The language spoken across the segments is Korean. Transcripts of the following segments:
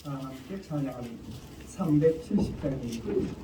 함께 찬양하는 370장입니다.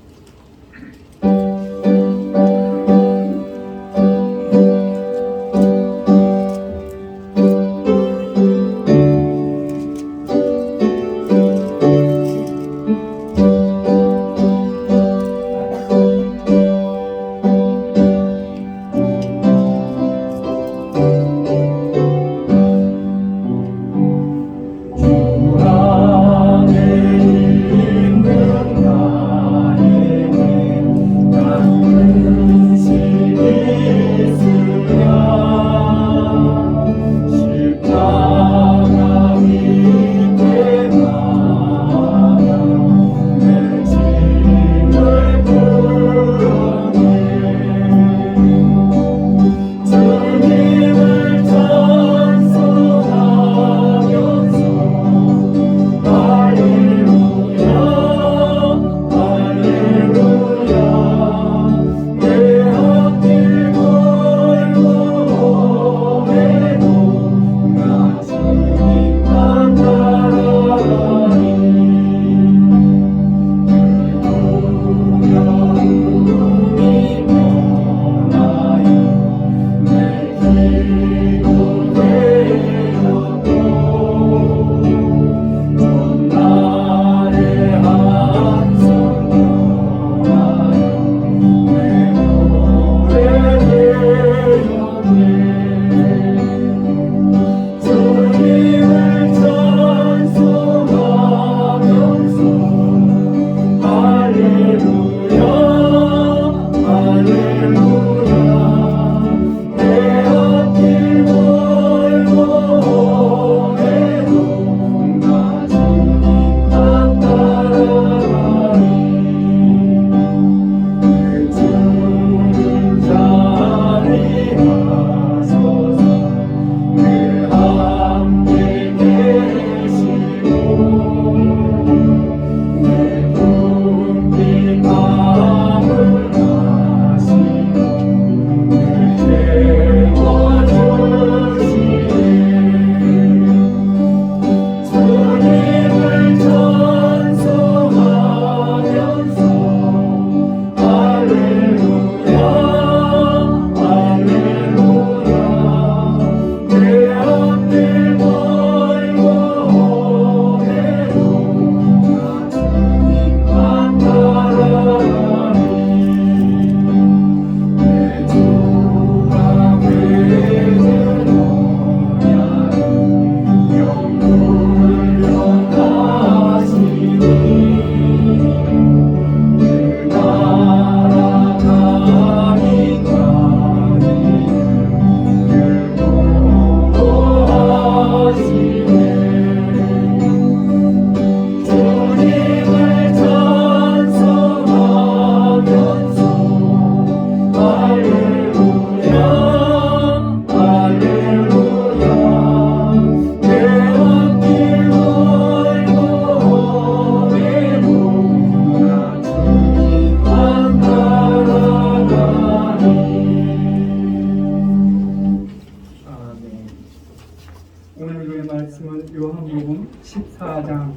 오늘 말씀은 요한복음 14장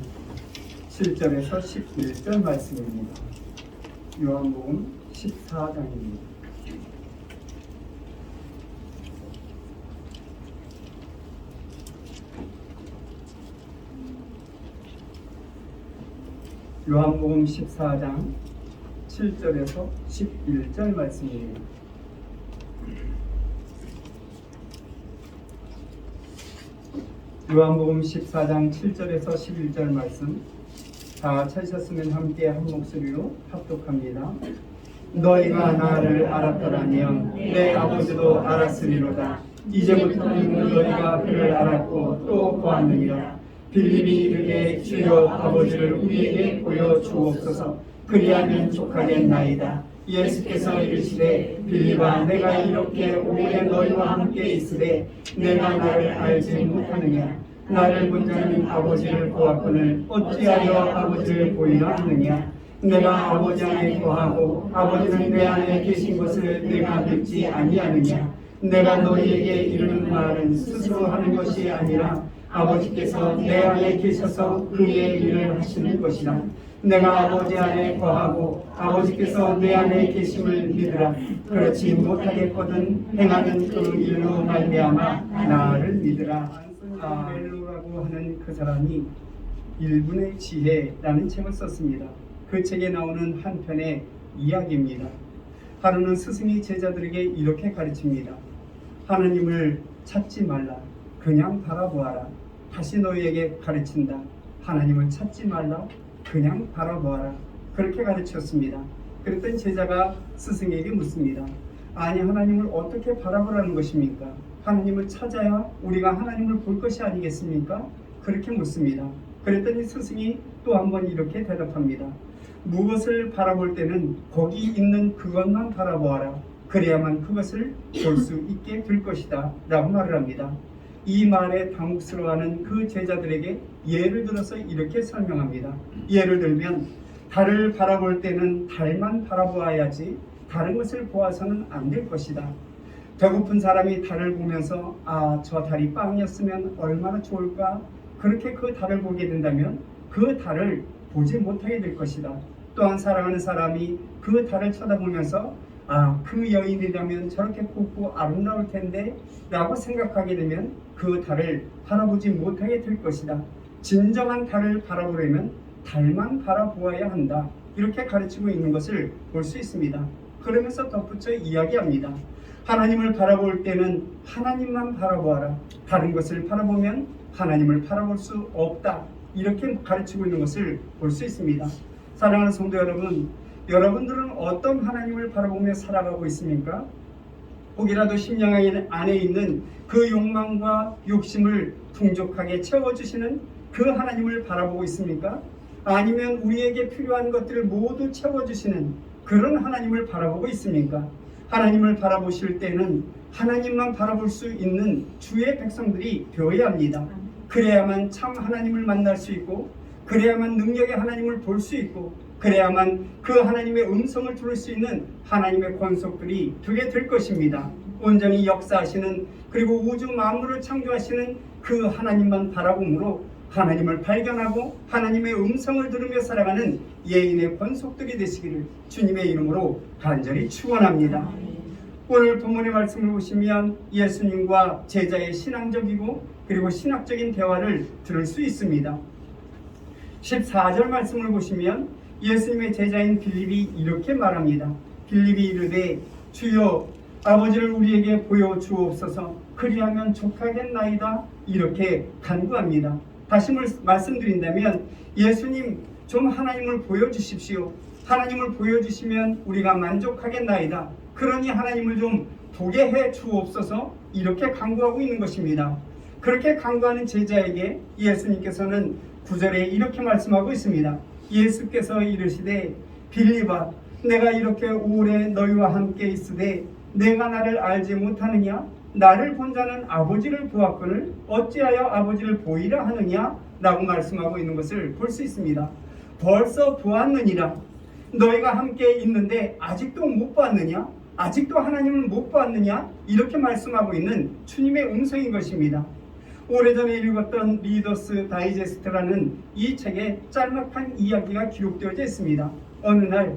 7절에서 11절 말씀입니다. 요한복음 14장입니다. 요한복음 14장 7절에서 11절 말씀입니다. 요한복음 14장 7절에서 11절 말씀 다 찾으셨으면 함께 한 목소리로 합독합니다. 너희가 나를 알았더라면 내 아버지도 알았으리로다. 이제부터는 너희가 그를 알았고 또 보았느니라. 빌립이 이르되 주여 아버지를 우리에게 보여주옵소서. 그리하면 족하겠나이다. 예수께서 이르시되 빌립아 내가 이렇게 오래 너희와 함께 있으되 내가 나를 알지 못하느냐. 나를 본 자는 아버지를 보았거늘 어찌하여 아버지를 보이라 하느냐. 내가 아버지 안에 거하고 아버지는 내 안에 계신 것을 내가 믿지 아니하느냐. 내가 너희에게 이르는 말은 스스로 하는 것이 아니라 아버지께서 내 안에 계셔서 그의 일을 하시는 것이다. 내가 아버지 안에 거하고 아버지께서 내 안에 계심을 믿으라. 그렇지 못하겠거든 행하는 그 일로 말미암아 나를 믿으라. 멜로라고 하는 그 사람이 일분의 지혜라는 책을 썼습니다. 그 책에 나오는 한 편의 이야기입니다. 하루는 스승이 제자들에게 이렇게 가르칩니다. 하나님을 찾지 말라. 그냥 바라보아라. 다시 너희에게 가르친다. 하나님을 찾지 말라. 그냥 바라보아라. 그렇게 가르쳤습니다. 그랬더니 제자가 스승에게 묻습니다. 아니, 하나님을 어떻게 바라보라는 것입니까? 하나님을 찾아야 우리가 하나님을 볼 것이 아니겠습니까? 그렇게 묻습니다. 그랬더니 스승이 또 한 번 이렇게 대답합니다. 무엇을 바라볼 때는 거기 있는 그것만 바라보아라. 그래야만 그것을 볼 수 있게 될 것이다 라고 말을 합니다. 이 말에 당혹스러워하는 그 제자들에게 예를 들어서 이렇게 설명합니다. 예를 들면 달을 바라볼 때는 달만 바라보아야지 다른 것을 보아서는 안 될 것이다. 배고픈 사람이 달을 보면서 저 달이 빵이었으면 얼마나 좋을까? 그렇게 그 달을 보게 된다면 그 달을 보지 못하게 될 것이다. 또한 사랑하는 사람이 그 달을 쳐다보면서 그 여인이라면 저렇게 곱고 아름다울 텐데 라고 생각하게 되면 그 달을 바라보지 못하게 될 것이다. 진정한 달을 바라보려면 달만 바라보아야 한다. 이렇게 가르치고 있는 것을 볼 수 있습니다. 그러면서 덧붙여 이야기합니다. 하나님을 바라볼 때는 하나님만 바라보아라. 다른 것을 바라보면 하나님을 바라볼 수 없다. 이렇게 가르치고 있는 것을 볼 수 있습니다. 사랑하는 성도 여러분, 여러분들은 어떤 하나님을 바라보며 살아가고 있습니까? 혹이라도 심령 안에 있는 그 욕망과 욕심을 풍족하게 채워주시는 그 하나님을 바라보고 있습니까? 아니면 우리에게 필요한 것들을 모두 채워주시는 그런 하나님을 바라보고 있습니까? 하나님을 바라보실 때는 하나님만 바라볼 수 있는 주의 백성들이 되어야 합니다. 그래야만 참 하나님을 만날 수 있고, 그래야만 능력의 하나님을 볼 수 있고, 그래야만 그 하나님의 음성을 들을 수 있는 하나님의 권속들이 되게 될 것입니다. 온전히 역사하시는, 그리고 우주 만물을 창조하시는 그 하나님만 바라봄으로 하나님을 발견하고 하나님의 음성을 들으며 살아가는 예인의 권속들이 되시기를 주님의 이름으로 간절히 축원합니다. 오늘 본문의 말씀을 보시면 예수님과 제자의 신앙적이고 그리고 신학적인 대화를 들을 수 있습니다. 14절 말씀을 보시면 예수님의 제자인 빌립이 이렇게 말합니다. 빌립이 이르되 주여 아버지를 우리에게 보여주옵소서. 그리하면 족하겠나이다. 이렇게 간구합니다. 다시 말씀드린다면 예수님 좀 하나님을 보여주십시오. 하나님을 보여주시면 우리가 만족하겠나이다. 그러니 하나님을 좀 보게 해 주옵소서. 이렇게 간구하고 있는 것입니다. 그렇게 간구하는 제자에게 예수님께서는 9절에 이렇게 말씀하고 있습니다. 예수께서 이르시되 빌립아 내가 이렇게 오래 너희와 함께 있으되 내가 나를 알지 못하느냐? 나를 본 자는 아버지를 보았거늘 어찌하여 아버지를 보이라 하느냐? 라고 말씀하고 있는 것을 볼 수 있습니다. 벌써 보았느니라. 너희가 함께 있는데 아직도 못 봤느냐? 아직도 하나님을 못 봤느냐? 이렇게 말씀하고 있는 주님의 음성인 것입니다. 오래전에 읽었던 리더스 다이제스트라는 이 책에 짤막한 이야기가 기록되어져 있습니다. 어느 날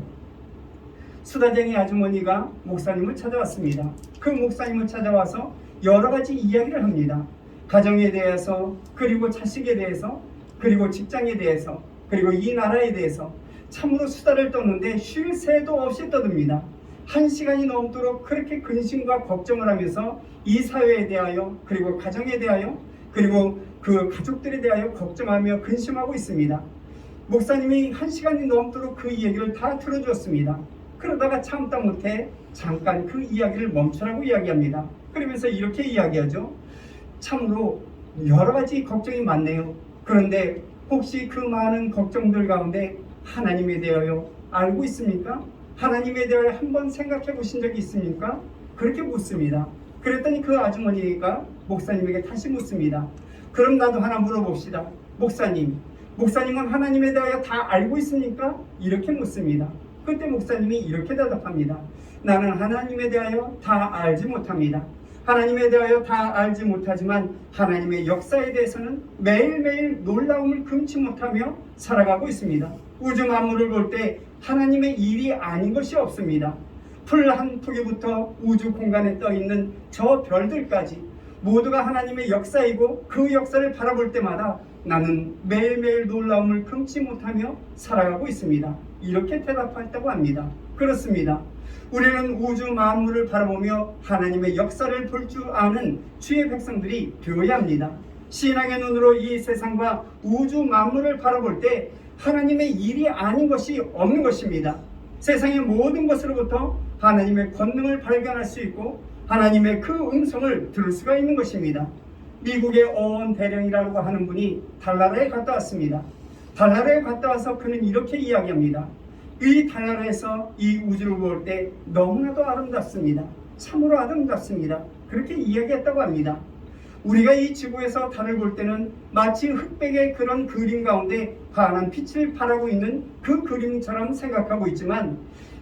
수다쟁이 아주머니가 목사님을 찾아왔습니다. 그 목사님을 찾아와서 여러 가지 이야기를 합니다. 가정에 대해서, 그리고 자식에 대해서, 그리고 직장에 대해서, 그리고 이 나라에 대해서 참으로 수다를 떠는데 쉴 새도 없이 떠듭니다. 1시간이 넘도록 그렇게 근심과 걱정을 하면서 이 사회에 대하여, 그리고 가정에 대하여, 그리고 그 가족들에 대하여 걱정하며 근심하고 있습니다. 목사님이 1시간이 넘도록 그 얘기를 다 들어주었습니다. 그러다가 참다 못해 잠깐 그 이야기를 멈추라고 이야기합니다. 그러면서 이렇게 이야기하죠. 참으로 여러 가지 걱정이 많네요. 그런데 혹시 그 많은 걱정들 가운데 하나님에 대하여 알고 있습니까? 하나님에 대하여 한번 생각해 보신 적이 있습니까? 그렇게 묻습니다. 그랬더니 그 아주머니가 목사님에게 다시 묻습니다. 그럼 나도 하나 물어봅시다. 목사님은 하나님에 대하여 다 알고 있습니까? 이렇게 묻습니다. 그때 목사님이 이렇게 대답합니다. 나는 하나님에 대하여 다 알지 못합니다. 하나님에 대하여 다 알지 못하지만 하나님의 역사에 대해서는 매일매일 놀라움을 금치 못하며 살아가고 있습니다. 우주 만물을 볼 때 하나님의 일이 아닌 것이 없습니다. 풀 한 포기부터 우주 공간에 떠 있는 저 별들까지 모두가 하나님의 역사이고 그 역사를 바라볼 때마다 나는 매일매일 놀라움을 금치 못하며 살아가고 있습니다. 이렇게 대답했다고 합니다. 그렇습니다. 우리는 우주 만물을 바라보며 하나님의 역사를 볼 줄 아는 주의 백성들이 되어야 합니다. 신앙의 눈으로 이 세상과 우주 만물을 바라볼 때 하나님의 일이 아닌 것이 없는 것입니다. 세상의 모든 것으로부터 하나님의 권능을 발견할 수 있고 하나님의 그 음성을 들을 수가 있는 것입니다. 미국의 어원 대령이라고 하는 분이 달나라에 갔다 왔습니다. 달나라에 갔다 와서 그는 이렇게 이야기합니다. 이 달나라에서 이 우주를 볼 때 너무나도 아름답습니다. 참으로 아름답습니다. 그렇게 이야기했다고 합니다. 우리가 이 지구에서 달을 볼 때는 마치 흑백의 그런 그림 가운데 환한 빛을 발하고 있는 그 그림처럼 생각하고 있지만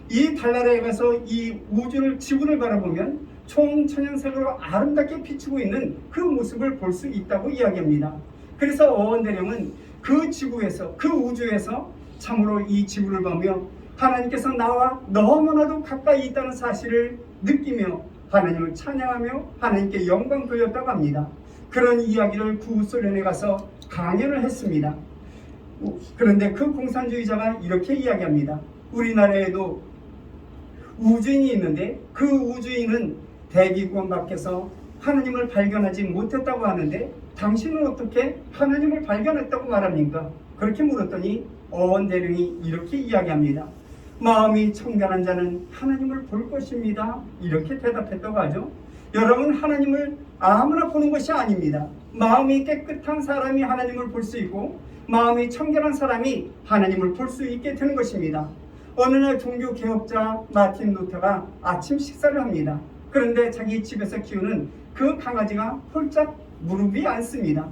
이 달나라에 가서 이 우주를 지구를 바라보면 총천연색으로 아름답게 비추고 있는 그 모습을 볼 수 있다고 이야기합니다. 그래서 어원대령은 그 지구에서 그 우주에서 참으로 이 지구를 보며 하나님께서 나와 너무나도 가까이 있다는 사실을 느끼며 하나님을 찬양하며 하나님께 영광 돌렸다고 합니다. 그런 이야기를 구소련에 가서 강연을 했습니다. 그런데 그 공산주의자가 이렇게 이야기합니다. 우리나라에도 우주인이 있는데 그 우주인은 대기권 밖에서 하나님을 발견하지 못했다고 하는데 당신은 어떻게 하나님을 발견했다고 말합니까? 그렇게 물었더니 어원대령이 이렇게 이야기합니다. 마음이 청결한 자는 하나님을 볼 것입니다. 이렇게 대답했다고 하죠. 여러분, 하나님을 아무나 보는 것이 아닙니다. 마음이 깨끗한 사람이 하나님을 볼 수 있고 마음이 청결한 사람이 하나님을 볼 수 있게 되는 것입니다. 어느 날 종교개혁자 마틴 루터가 아침 식사를 합니다. 그런데 자기 집에서 키우는 그 강아지가 홀짝 무릎이 앉습니다.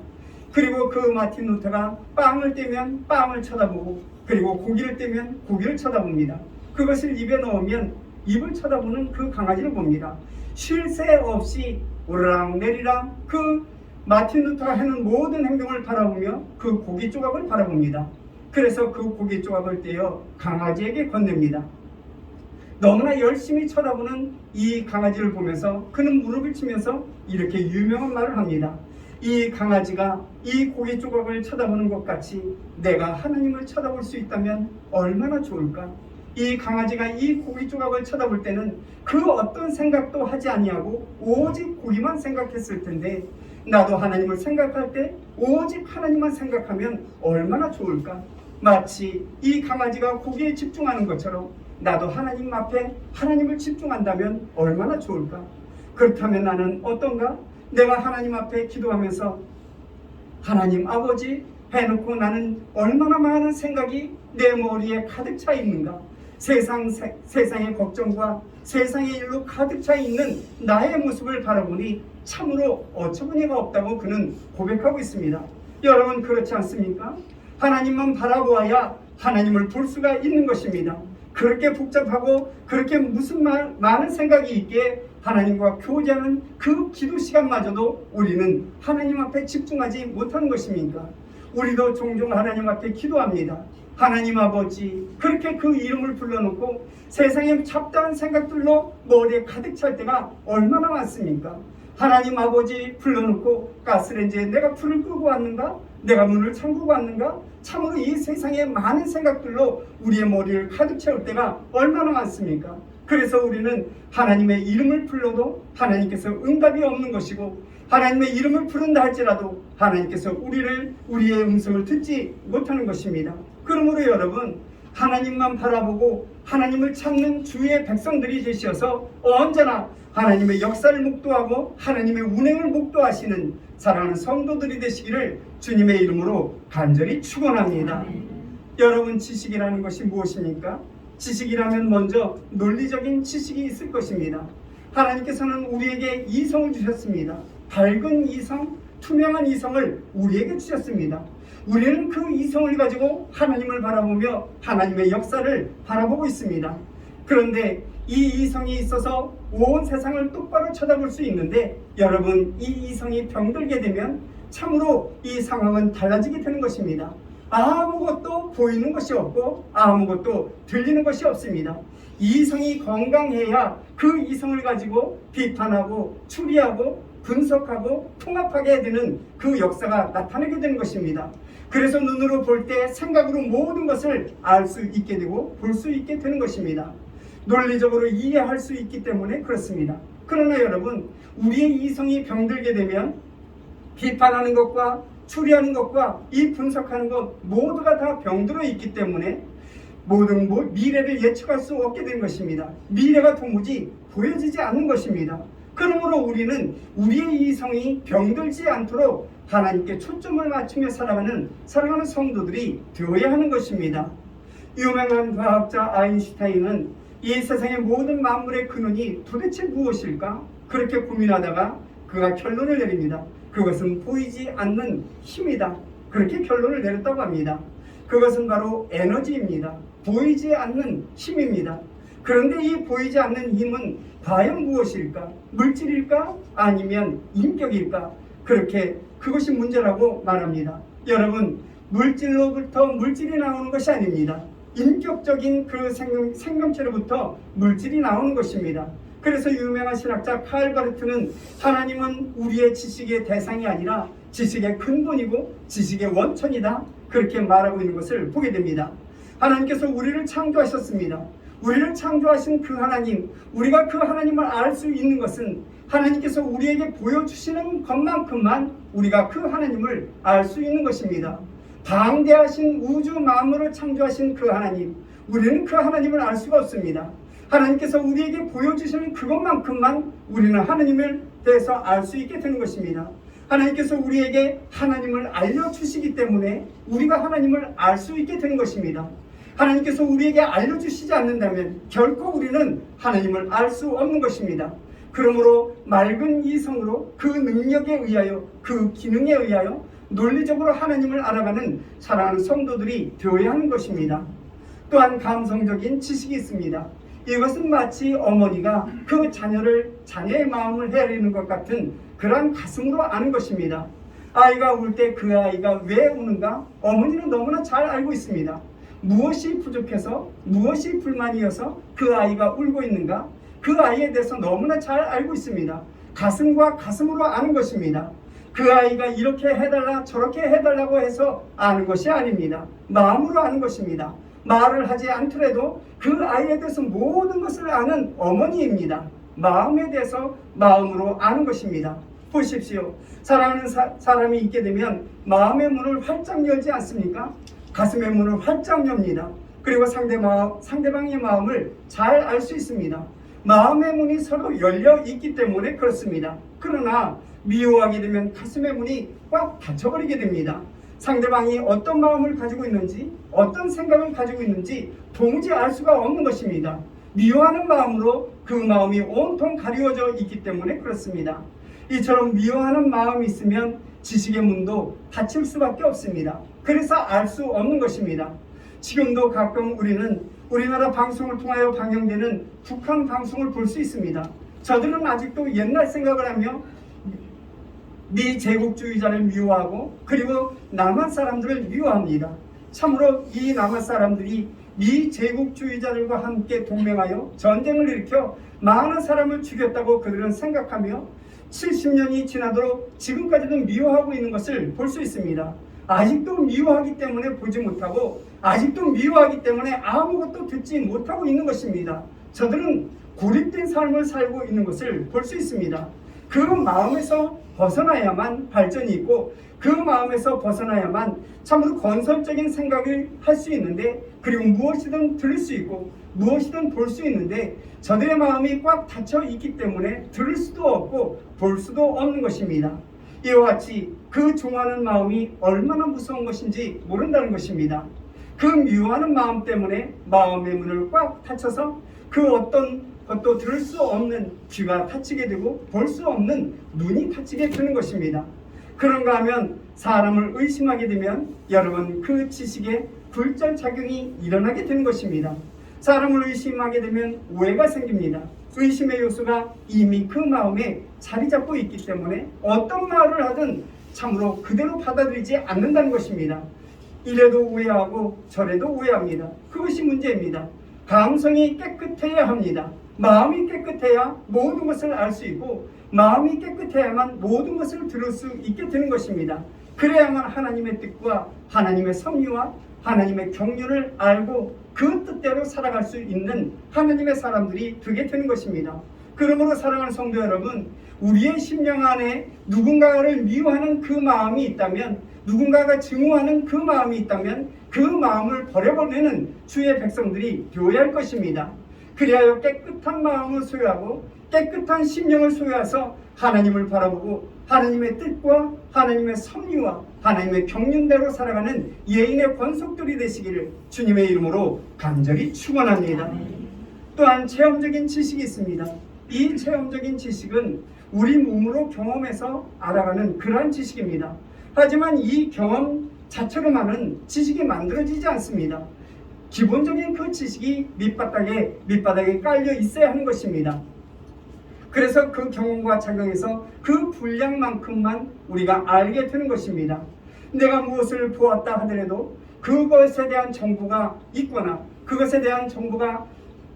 그리고 그 마틴 루터가 빵을 떼면 빵을 쳐다보고 그리고 고기를 떼면 고기를 쳐다봅니다. 그것을 입에 넣으면 입을 쳐다보는 그 강아지를 봅니다. 쉴 새 없이 오르락 내리락 그 마틴 루터가 하는 모든 행동을 바라보며 그 고기 조각을 바라봅니다. 그래서 그 고기 조각을 떼어 강아지에게 건넵니다. 너무나 열심히 쳐다보는 이 강아지를 보면서 그는 무릎을 치면서 이렇게 유명한 말을 합니다. 이 강아지가 이 고기 조각을 쳐다보는 것 같이 내가 하나님을 쳐다볼 수 있다면 얼마나 좋을까? 이 강아지가 이 고기 조각을 쳐다볼 때는 그 어떤 생각도 하지 아니하고 오직 고기만 생각했을 텐데 나도 하나님을 생각할 때 오직 하나님만 생각하면 얼마나 좋을까? 마치 이 강아지가 고기에 집중하는 것처럼 나도 하나님 앞에 하나님을 집중한다면 얼마나 좋을까? 그렇다면 나는 어떤가? 내가 하나님 앞에 기도하면서 하나님 아버지 해놓고 나는 얼마나 많은 생각이 내 머리에 가득 차 있는가? 세상의 걱정과 세상의 일로 가득 차 있는 나의 모습을 바라보니 참으로 어처구니가 없다고 그는 고백하고 있습니다. 여러분, 그렇지 않습니까? 하나님만 바라보아야 하나님을 볼 수가 있는 것입니다. 그렇게 복잡하고 그렇게 무슨 많은 생각이 있기에 하나님과 교제하는 그 기도 시간마저도 우리는 하나님 앞에 집중하지 못하는 것입니까? 우리도 종종 하나님 앞에 기도합니다. 하나님 아버지, 그렇게 그 이름을 불러놓고 세상의 잡다한 생각들로 머리에 가득 찰 때가 얼마나 많습니까? 하나님 아버지 불러놓고 가스레인지에 내가 불을 끄고 왔는가? 내가 문을 잠그고 왔는가? 참으로 이 세상의 많은 생각들로 우리의 머리를 가득 채울 때가 얼마나 많습니까? 그래서 우리는 하나님의 이름을 불러도 하나님께서 응답이 없는 것이고 하나님의 이름을 부른다 할지라도 하나님께서 우리의 음성을 듣지 못하는 것입니다. 그러므로 여러분, 하나님만 바라보고 하나님을 찾는 주의 백성들이 되셔서 언제나 하나님의 역사를 목도하고 하나님의 운행을 목도하시는 사랑하는 성도들이 되시기를 주님의 이름으로 간절히 축원합니다. 여러분, 지식이라는 것이 무엇입니까? 지식이라면 먼저 논리적인 지식이 있을 것입니다. 하나님께서는 우리에게 이성을 주셨습니다. 밝은 이성, 투명한 이성을 우리에게 주셨습니다. 우리는 그 이성을 가지고 하나님을 바라보며 하나님의 역사를 바라보고 있습니다. 그런데 이 이성이 있어서 온 세상을 똑바로 쳐다볼 수 있는데, 여러분 이 이성이 병들게 되면 참으로 이 상황은 달라지게 되는 것입니다. 아무것도 보이는 것이 없고 아무것도 들리는 것이 없습니다. 이성이 건강해야 그 이성을 가지고 비판하고 추리하고 분석하고 통합하게 되는 그 역사가 나타나게 되는 것입니다. 그래서 눈으로 볼 때 생각으로 모든 것을 알 수 있게 되고 볼 수 있게 되는 것입니다. 논리적으로 이해할 수 있기 때문에 그렇습니다. 그러나 여러분, 우리의 이성이 병들게 되면 비판하는 것과 추리하는 것과 이 분석하는 것 모두가 다 병들어 있기 때문에 모든 미래를 예측할 수 없게 된 것입니다. 미래가 도무지 보여지지 않는 것입니다. 그러므로 우리는 우리의 이성이 병들지 않도록 하나님께 초점을 맞추며 살아가는 사랑하는 성도들이 되어야 하는 것입니다. 유명한 과학자 아인슈타인은 이 세상의 모든 만물의 근원이 도대체 무엇일까? 그렇게 고민하다가 그가 결론을 내립니다. 그것은 보이지 않는 힘이다. 그렇게 결론을 내렸다고 합니다. 그것은 바로 에너지입니다. 보이지 않는 힘입니다. 그런데 이 보이지 않는 힘은 과연 무엇일까? 물질일까? 아니면 인격일까? 그렇게 그것이 문제라고 말합니다. 여러분, 물질로부터 물질이 나오는 것이 아닙니다. 인격적인 그 생명체로부터 물질이 나오는 것입니다. 그래서 유명한 신학자 칼 바르트는 하나님은 우리의 지식의 대상이 아니라 지식의 근본이고 지식의 원천이다, 그렇게 말하고 있는 것을 보게 됩니다. 하나님께서 우리를 창조하셨습니다. 우리를 창조하신 그 하나님, 우리가 그 하나님을 알 수 있는 것은 하나님께서 우리에게 보여주시는 것만큼만 우리가 그 하나님을 알 수 있는 것입니다. 방대하신 우주 만물을 창조하신 그 하나님, 우리는 그 하나님을 알 수가 없습니다. 하나님께서 우리에게 보여주시는 그것만큼만 우리는 하나님을 대해서 알 수 있게 되는 것입니다. 하나님께서 우리에게 하나님을 알려주시기 때문에 우리가 하나님을 알 수 있게 되는 것입니다. 하나님께서 우리에게 알려주시지 않는다면 결코 우리는 하나님을 알 수 없는 것입니다. 그러므로 맑은 이성으로 그 능력에 의하여, 그 기능에 의하여 논리적으로 하나님을 알아가는 사랑하는 성도들이 되어야 하는 것입니다. 또한 감성적인 지식이 있습니다. 이것은 마치 어머니가 그 자녀의 마음을 헤아리는 것 같은 그러한 가슴으로 아는 것입니다. 아이가 울 때 그 아이가 왜 우는가 어머니는 너무나 잘 알고 있습니다. 무엇이 부족해서, 무엇이 불만이어서 그 아이가 울고 있는가, 그 아이에 대해서 너무나 잘 알고 있습니다. 가슴과 가슴으로 아는 것입니다. 그 아이가 이렇게 해달라 저렇게 해달라고 해서 아는 것이 아닙니다. 마음으로 아는 것입니다. 말을 하지 않더라도 그 아이에 대해서 모든 것을 아는 어머니입니다. 마음에 대해서 마음으로 아는 것입니다. 보십시오. 사랑하는 사람이 있게 되면 마음의 문을 활짝 열지 않습니까? 가슴의 문을 활짝 엽니다. 그리고 상대방의 마음을 잘 알 수 있습니다. 마음의 문이 서로 열려 있기 때문에 그렇습니다. 그러나 미워하게 되면 가슴의 문이 꽉 닫혀버리게 됩니다. 상대방이 어떤 마음을 가지고 있는지, 어떤 생각을 가지고 있는지 도무지 알 수가 없는 것입니다. 미워하는 마음으로 그 마음이 온통 가리워져 있기 때문에 그렇습니다. 이처럼 미워하는 마음이 있으면 지식의 문도 닫힐 수밖에 없습니다. 그래서 알 수 없는 것입니다. 지금도 가끔 우리는 우리나라 방송을 통하여 방영되는 북한 방송을 볼 수 있습니다. 저들은 아직도 옛날 생각을 하며 미제국주의자를 미워하고 그리고 남한 사람들을 미워합니다. 참으로 이 남한 사람들이 미제국주의자들과 함께 동맹하여 전쟁을 일으켜 많은 사람을 죽였다고 그들은 생각하며 70년이 지나도록 지금까지도 미워하고 있는 것을 볼 수 있습니다. 아직도 미워하기 때문에 보지 못하고 아직도 미워하기 때문에 아무것도 듣지 못하고 있는 것입니다. 저들은 고립된 삶을 살고 있는 것을 볼 수 있습니다. 그 마음에서 벗어나야만 발전이 있고 그 마음에서 벗어나야만 참으로 건설적인 생각을 할 수 있는데, 그리고 무엇이든 들을 수 있고 무엇이든 볼 수 있는데 저들의 마음이 꽉 닫혀 있기 때문에 들을 수도 없고 볼 수도 없는 것입니다. 이와 같이 그 좋아하는 마음이 얼마나 무서운 것인지 모른다는 것입니다. 그 미워하는 마음 때문에 마음의 문을 꽉 닫혀서 그 어떤 것도 들을 수 없는 귀가 닫히게 되고 볼 수 없는 눈이 닫히게 되는 것입니다. 그런가 하면 사람을 의심하게 되면 여러분 그 지식에 굴절작용이 일어나게 되는 것입니다. 사람을 의심하게 되면 오해가 생깁니다. 의심의 요소가 이미 그 마음에 자리 잡고 있기 때문에 어떤 말을 하든 참으로 그대로 받아들이지 않는다는 것입니다. 이래도 오해하고 저래도 오해합니다. 그것이 문제입니다. 감성이 깨끗해야 합니다. 마음이 깨끗해야 모든 것을 알 수 있고 마음이 깨끗해야만 모든 것을 들을 수 있게 되는 것입니다. 그래야만 하나님의 뜻과 하나님의 섭리와 하나님의 경륜을 알고 그 뜻대로 살아갈 수 있는 하나님의 사람들이 되게 되는 것입니다. 그러므로 사랑하는 성도 여러분, 우리의 심령 안에 누군가를 미워하는 그 마음이 있다면, 누군가가 증오하는 그 마음이 있다면 그 마음을 버려버리는 주의 백성들이 되어야 할 것입니다. 그리하여 깨끗한 마음을 소유하고 깨끗한 심령을 소유해서 하나님을 바라보고 하나님의 뜻과 하나님의 섭리와 하나님의 경륜대로 살아가는 예인의 권속들이 되시기를 주님의 이름으로 간절히 축원합니다. 또한 체험적인 지식이 있습니다. 이 체험적인 지식은 우리 몸으로 경험해서 알아가는 그러한 지식입니다. 하지만 이 경험 자체로만은 지식이 만들어지지 않습니다. 기본적인 그 지식이 밑바닥에 깔려 있어야 하는 것입니다. 그래서 그 경험과 작용해서 그 분량만큼만 우리가 알게 되는 것입니다. 내가 무엇을 보았다 하더라도 그것에 대한 정보가 있거나 그것에 대한 정보가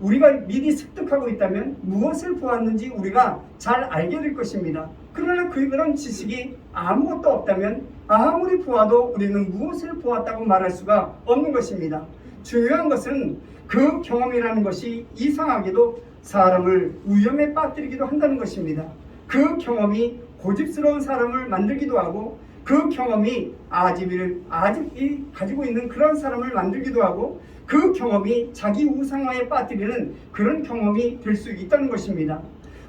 우리가 미리 습득하고 있다면 무엇을 보았는지 우리가 잘 알게 될 것입니다. 그러나 그런 지식이 아무것도 없다면 아무리 보아도 우리는 무엇을 보았다고 말할 수가 없는 것입니다. 중요한 것은 그 경험이라는 것이 이상하게도 사람을 위험에 빠뜨리기도 한다는 것입니다. 그 경험이 고집스러운 사람을 만들기도 하고 그 경험이 아집이 가지고 있는 그런 사람을 만들기도 하고 그 경험이 자기 우상화에 빠뜨리는 그런 경험이 될 수 있다는 것입니다.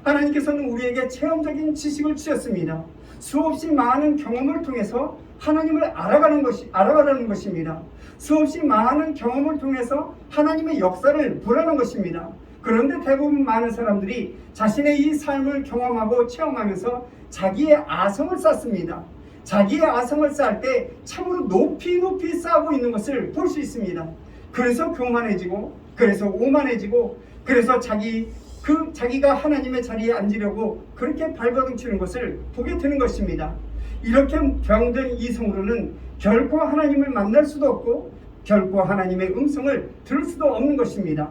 하나님께서는 우리에게 체험적인 지식을 주셨습니다. 수없이 많은 경험을 통해서 하나님을 알아가라는 것입니다. 수없이 많은 경험을 통해서 하나님의 역사를 보라는 것입니다. 그런데 대부분 많은 사람들이 자신의 이 삶을 경험하고 체험하면서 자기의 아성을 쌓습니다. 자기의 아성을 쌓을 때 참으로 높이 쌓고 있는 것을 볼 수 있습니다. 그래서 교만해지고, 그래서 오만해지고, 그래서 자기가 하나님의 자리에 앉으려고 그렇게 발버둥치는 것을 보게 되는 것입니다. 이렇게 병든 이성으로는 결코 하나님을 만날 수도 없고 결코 하나님의 음성을 들을 수도 없는 것입니다.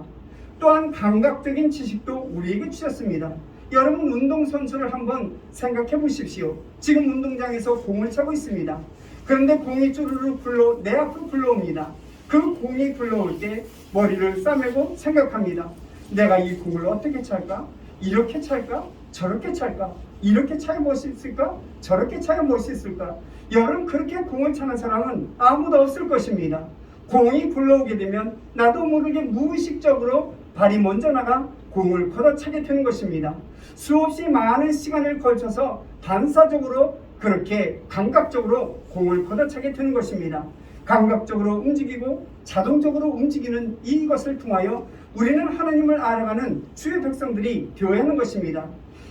또한 감각적인 지식도 우리에게 주셨습니다. 여러분, 운동선수를 한번 생각해 보십시오. 지금 운동장에서 공을 차고 있습니다. 그런데 공이 쭈르르 내 앞으로 굴러옵니다. 그 공이 굴러올 때 머리를 싸매고 생각합니다. 내가 이 공을 어떻게 찰까? 이렇게 찰까? 저렇게 찰까? 이렇게 차야 멋있을까? 저렇게 차야 멋있을까? 여러분, 그렇게 공을 차는 사람은 아무도 없을 것입니다. 공이 굴러오게 되면 나도 모르게 무의식적으로 발이 먼저 나가 공을 걷어차게 되는 것입니다. 수없이 많은 시간을 걸쳐서 반사적으로 그렇게 감각적으로 공을 걷어차게 되는 것입니다. 감각적으로 움직이고 자동적으로 움직이는 이것을 통하여 우리는 하나님을 알아가는 주의 백성들이 되어야 하는 것입니다.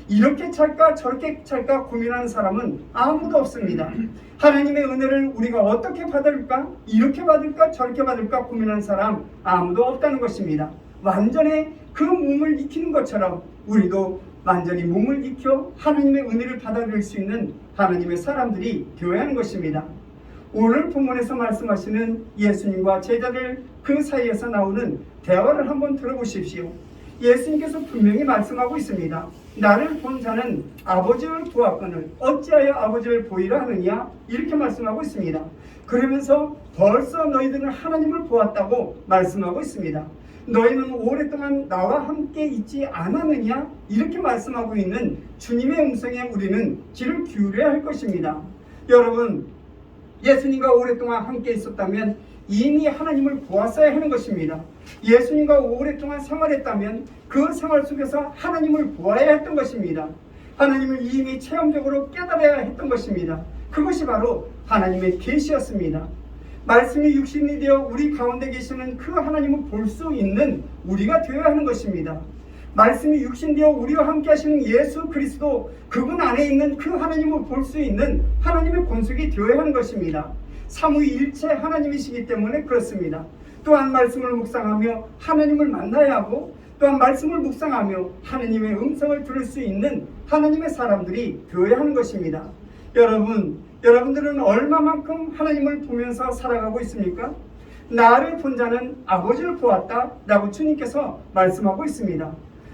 이렇게 찰까 저렇게 찰까 고민하는 사람은 아무도 없습니다. 하나님의 은혜를 우리가 어떻게 받을까, 이렇게 받을까 저렇게 받을까 고민하는 사람 아무도 없다는 것입니다. 완전히 그 몸을 익히는 것처럼 우리도 완전히 몸을 익혀 하나님의 은혜를 받아들일 수 있는 하나님의 사람들이 되어야 하는 것입니다. 오늘 본문에서 말씀하시는 예수님과 제자들 그 사이에서 나오는 대화를 한번 들어보십시오. 예수님께서 분명히 말씀하고 있습니다. 나를 본 자는 아버지를 보았거늘 어찌하여 아버지를 보이라 하느냐, 이렇게 말씀하고 있습니다. 그러면서 벌써 너희들은 하나님을 보았다고 말씀하고 있습니다. 너희는 오랫동안 나와 함께 있지 않았느냐, 이렇게 말씀하고 있는 주님의 음성에 우리는 귀를 기울여야 할 것입니다. 여러분, 예수님과 오랫동안 함께 있었다면 이미 하나님을 보았어야 하는 것입니다. 예수님과 오랫동안 생활했다면 그 생활 속에서 하나님을 보아야 했던 것입니다. 하나님을 이미 체험적으로 깨달아야 했던 것입니다. 그것이 바로 하나님의 계시였습니다. 말씀이 육신이 되어 우리 가운데 계시는 그 하나님을 볼 수 있는 우리가 되어야 하는 것입니다. 말씀이 육신되어 우리와 함께 하시는 예수 그리스도, 그분 안에 있는 그 하나님을 볼 수 있는 하나님의 권속이 되어야 하는 것입니다. 삼위일체 하나님이시기 때문에 그렇습니다. 또한 말씀을 묵상하며 하나님을 만나야 하고, 또한 말씀을 묵상하며 하나님의 음성을 들을 수 있는 하나님의 사람들이 되어야 하는 것입니다. 여러분들은 얼마만큼 하나님을 보면서 살아가고 있습니까? 나를 본 자는 아버지를 보았다 라고 주님께서 말씀하고 있습니다.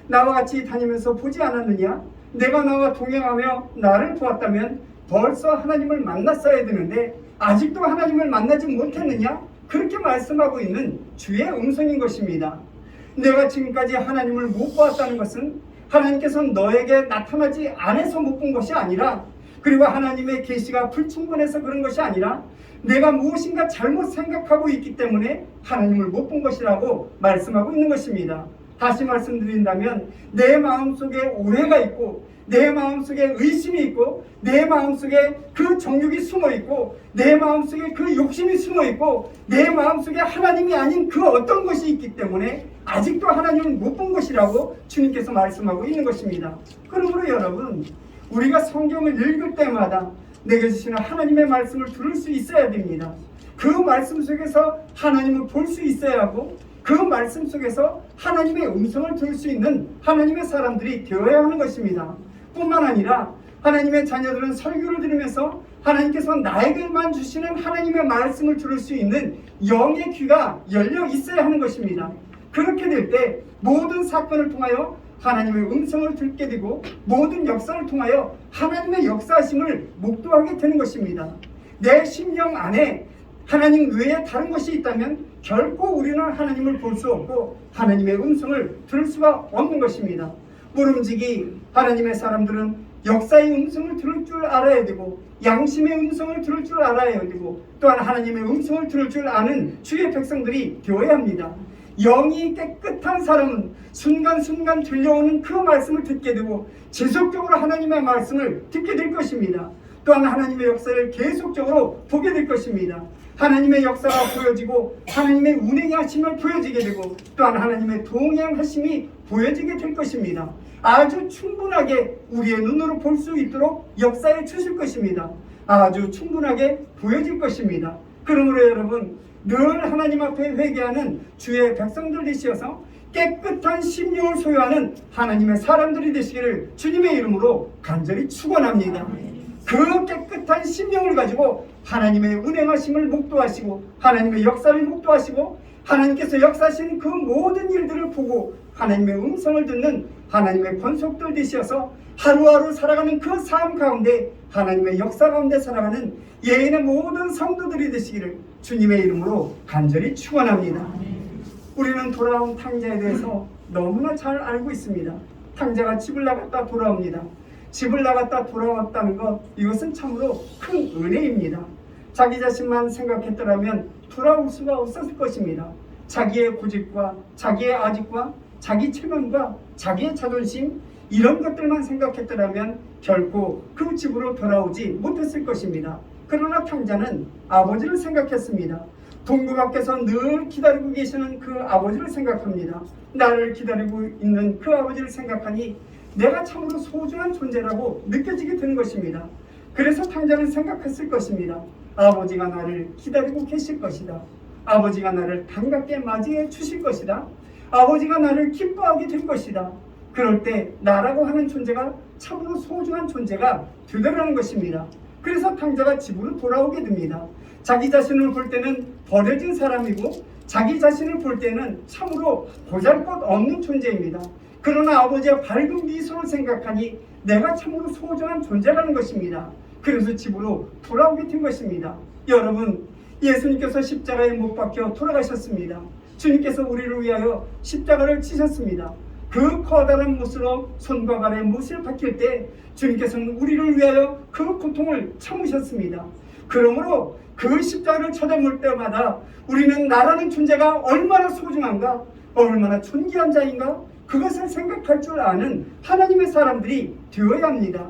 나와 같이 다니면서 보지 않았느냐? 내가 나와 동행하며 나를 보았다면 벌써 하나님을 만났어야 되는데 아직도 하나님을 만나지 못했느냐? 그렇게 말씀하고 있는 주의 음성인 것입니다. 내가 지금까지 하나님을 못 보았다는 것은 하나님께서 너에게 나타나지 않아서 못 본 것이 아니라, 그리고 하나님의 계시가 불충분해서 그런 것이 아니라 내가 무엇인가 잘못 생각하고 있기 때문에 하나님을 못 본 것이라고 말씀하고 있는 것입니다. 다시 말씀드린다면 내 마음속에 오해가 있고, 내 마음속에 의심이 있고, 내 마음속에 그 정욕이 숨어있고, 내 마음속에 그 욕심이 숨어있고, 내 마음속에 하나님이 아닌 그 어떤 것이 있기 때문에 아직도 하나님을 못 본 것이라고 주님께서 말씀하고 있는 것입니다. 그러므로 여러분, 우리가 성경을 읽을 때마다 내게 주시는 하나님의 말씀을 들을 수 있어야 됩니다. 그 말씀 속에서 하나님을 볼 수 있어야 하고, 그 말씀 속에서 하나님의 음성을 들을 수 있는 하나님의 사람들이 되어야 하는 것입니다. 뿐만 아니라 하나님의 자녀들은 설교를 들으면서 하나님께서 나에게만 주시는 하나님의 말씀을 들을 수 있는 영의 귀가 열려 있어야 하는 것입니다. 그렇게 될 때 모든 사건을 통하여 하나님의 음성을 듣게 되고, 모든 역사를 통하여 하나님의 역사하심을 목도하게 되는 것입니다. 내 심령 안에 하나님 외에 다른 것이 있다면 결코 우리는 하나님을 볼 수 없고 하나님의 음성을 들을 수가 없는 것입니다. 모름지기 하나님의 사람들은 역사의 음성을 들을 줄 알아야 되고, 양심의 음성을 들을 줄 알아야 되고, 또한 하나님의 음성을 들을 줄 아는 주의 백성들이 되어야 합니다. 영이 깨끗한 사람은 순간순간 들려오는 그 말씀을 듣게 되고 지속적으로 하나님의 말씀을 듣게 될 것입니다. 또한 하나님의 역사를 계속적으로 보게 될 것입니다. 하나님의 역사가 보여지고 하나님의 운행하심을 보여지게 되고, 또한 하나님의 동행하심이 보여지게 될 것입니다. 아주 충분하게 우리의 눈으로 볼 수 있도록 역사해 주실 것입니다. 아주 충분하게 보여질 것입니다. 그러므로 여러분, 늘 하나님 앞에 회개하는 주의 백성들 되시어서 깨끗한 심령을 소유하는 하나님의 사람들이 되시기를 주님의 이름으로 간절히 축원합니다. 그 깨끗한 심령을 가지고 하나님의 운행하심을 목도하시고, 하나님의 역사를 목도하시고, 하나님께서 역사하시는 그 모든 일들을 보고 하나님의 음성을 듣는 하나님의 권속들 되시어서 하루하루 살아가는 그 삶 가운데 하나님의 역사 가운데 살아가는 예인의 모든 성도들이 되시기를 주님의 이름으로 간절히 축원합니다. 우리는 돌아온 탕자에 대해서 너무나 잘 알고 있습니다. 탕자가 집을 나갔다 돌아옵니다. 집을 나갔다 돌아왔다는 것, 이것은 참으로 큰 은혜입니다. 자기 자신만 생각했더라면 돌아올 수가 없었을 것입니다. 자기의 고집과 자기의 아집과 자기 체면과 자기의 자존심, 이런 것들만 생각했더라면 결코 그 집으로 돌아오지 못했을 것입니다. 그러나 탕자는 아버지를 생각했습니다. 동굴 밖에서 늘 기다리고 계시는 그 아버지를 생각합니다. 나를 기다리고 있는 그 아버지를 생각하니 내가 참으로 소중한 존재라고 느껴지게 되는 것입니다. 그래서 탕자는 생각했을 것입니다. 아버지가 나를 기다리고 계실 것이다. 아버지가 나를 반갑게 맞이해 주실 것이다. 아버지가 나를 기뻐하게 될 것이다. 그럴 때 나라고 하는 존재가 참으로 소중한 존재가 되더라는 것입니다. 그래서 탕자가 집으로 돌아오게 됩니다. 자기 자신을 볼 때는 버려진 사람이고, 자기 자신을 볼 때는 참으로 보잘것없는 존재입니다. 그러나 아버지의 밝은 미소를 생각하니 내가 참으로 소중한 존재라는 것입니다. 그래서 집으로 돌아오게 된 것입니다. 여러분, 예수님께서 십자가에 못 박혀 돌아가셨습니다. 주님께서 우리를 위하여 십자가를 지셨습니다. 그 커다란 못으로 손과 발에 못을 박힐 때 주님께서는 우리를 위하여 그 고통을 참으셨습니다. 그러므로 그 십자가를 쳐다볼 때마다 우리는 나라는 존재가 얼마나 소중한가, 얼마나 존귀한 자인가, 그것을 생각할 줄 아는 하나님의 사람들이 되어야 합니다.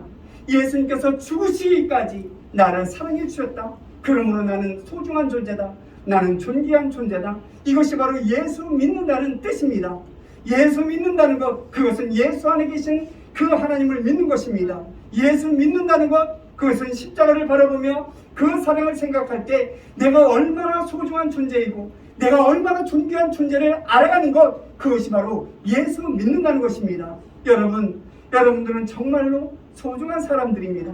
예수님께서 죽으시기까지 나를 사랑해 주셨다. 그러므로 나는 소중한 존재다. 나는 존귀한 존재다. 이것이 바로 예수 믿는다는 뜻입니다. 예수 믿는다는 것, 그것은 예수 안에 계신 그 하나님을 믿는 것입니다. 예수 믿는다는 것, 그것은 십자가를 바라보며 그 사랑을 생각할 때 내가 얼마나 소중한 존재이고 내가 얼마나 존귀한 존재를 알아가는 것, 그것이 바로 예수 믿는다는 것입니다. 여러분들은 정말로 소중한 사람들입니다.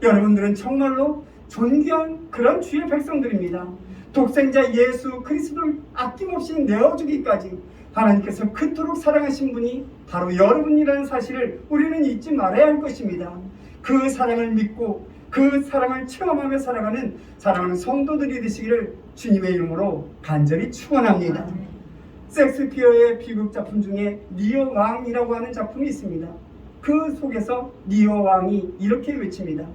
여러분들은 정말로 존귀한 그런 주의 백성들입니다. 독생자 예수 그리스도를 아낌없이 내어주기까지 하나님께서 그토록 사랑하신 분이 바로 여러분이라는 사실을 우리는 잊지 말아야 할 것입니다. 그 사랑을 믿고 그 사랑을 체험하며 살아가는 사랑하는 성도들이 되시기를 주님의 이름으로 간절히 축원합니다. 섹스피어의 비극 작품 중에 리어 왕이라고 하는 작품이 있습니다. 그 속에서 리어 왕이 이렇게 외칩니다.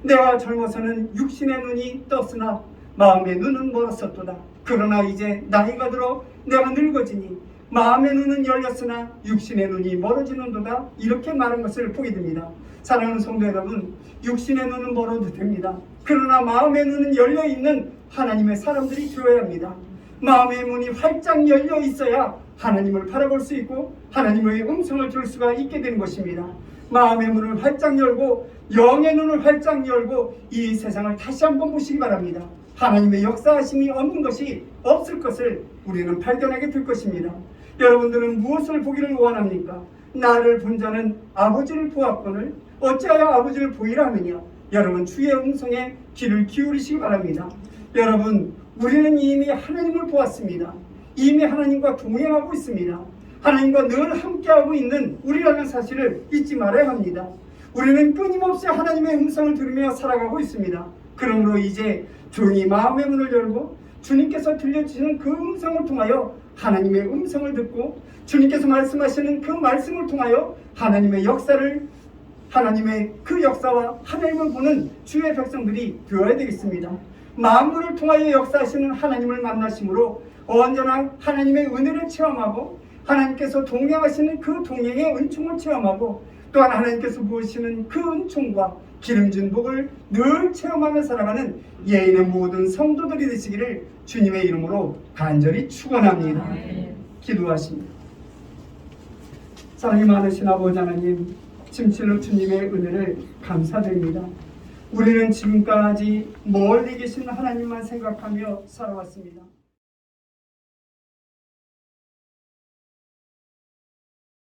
내가 젊어서는 육신의 눈이 떴으나 마음의 눈은 멀었었도다. 그러나 이제 나이가 들어 내가 늙어지니 마음의 눈은 열렸으나 육신의 눈이 멀어지는도다. 이렇게 말한 것을 보게 됩니다. 사랑하는 성도 여러분, 육신의 눈은 멀어도 됩니다. 그러나 마음의 눈은 열려있는 하나님의 사람들이 되어야 합니다. 마음의 문이 활짝 열려 있어야 하나님을 바라볼 수 있고 하나님의 음성을 들을 수가 있게 되는 것입니다. 마음의 문을 활짝 열고 영의 눈을 활짝 열고 이 세상을 다시 한번 보시기 바랍니다. 하나님의 역사하심이 없는 것이 없을 것을 우리는 발견하게 될 것입니다. 여러분들은 무엇을 보기를 원합니까? 나를 본 자는 아버지를 보았거늘 어찌하여 아버지를 보이라 하느냐. 여러분, 주의 음성에 귀를 기울이시기 바랍니다. 여러분, 우리는 이미 하나님을 보았습니다. 이미 하나님과 동행하고 있습니다. 하나님과 늘 함께하고 있는 우리라는 사실을 잊지 말아야 합니다. 우리는 끊임없이 하나님의 음성을 들으며 살아가고 있습니다. 그러므로 이제 조용히 마음의 문을 열고 주님께서 들려주시는 그 음성을 통하여 하나님의 음성을 듣고 주님께서 말씀하시는 그 말씀을 통하여 하나님의 역사를, 하나님의 그 역사와 하나님을 보는 주의 백성들이 되어야 되겠습니다. 만물을 통하여 역사하시는 하나님을 만나심으로 언제나 하나님의 은혜를 체험하고 하나님께서 동행하시는 그 동행의 은총을 체험하고 또한 하나님께서 부으시는 그 은총과 기름진 복을 늘 체험하며 살아가는 예인의 모든 성도들이 되시기를 주님의 이름으로 간절히 축원합니다. 기도하십니다. 사랑이 많으신 아버지 하나님, 진실로 주님의 은혜를 감사드립니다. 우리는 지금까지 멀리 계신 하나님만 생각하며 살아왔습니다.